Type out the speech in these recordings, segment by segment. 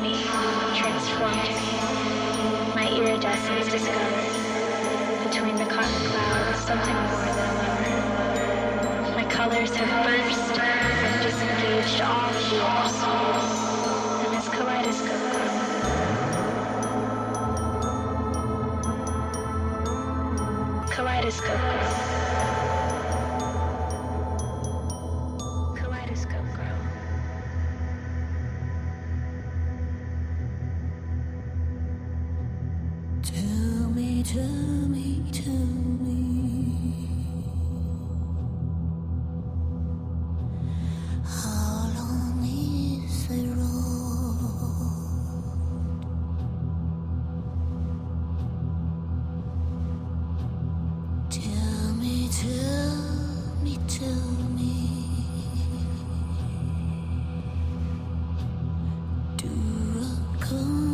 me, transformed me, my iridescence discovered. Between the cotton clouds, something more than a lover. My colors have burst, I've disengaged all fears, and this kaleidoscope grows. Kaleidoscope grows. Kaleidoscope grows. Tell me, tell me, tell me, how long is the road? Tell me, tell me, tell me, do I come?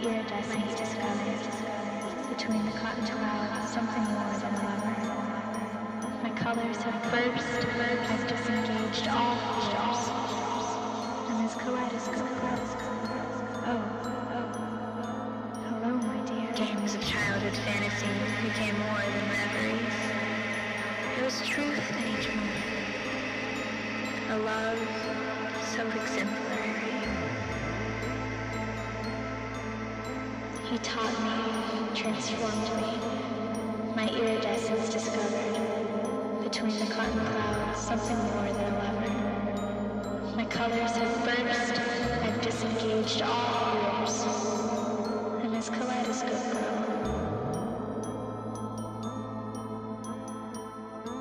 Iridescence discovered. Between the cotton clouds, something more than a lover. My colors have burst, I've disengaged all fears. And this kaleidoscope grows. Oh, hello, my dear. Games of childhood fantasy became more than reveries. There was truth in each moment. A love so exemplary. He taught me, transformed me, my iridescence discovered. Between the cotton clouds, something more than a lover. My colors have burst, I've disengaged all fears. I'm as Kaleidoscope Girl.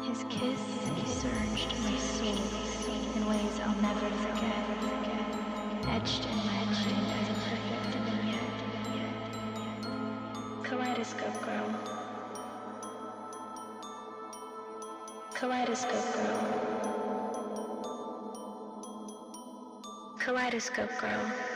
His kiss surged my soul in ways I'll never forget, etched in my mind as a perfect vignette. Kaleidoscope Girl. Kaleidoscope Girl. Kaleidoscope Girl.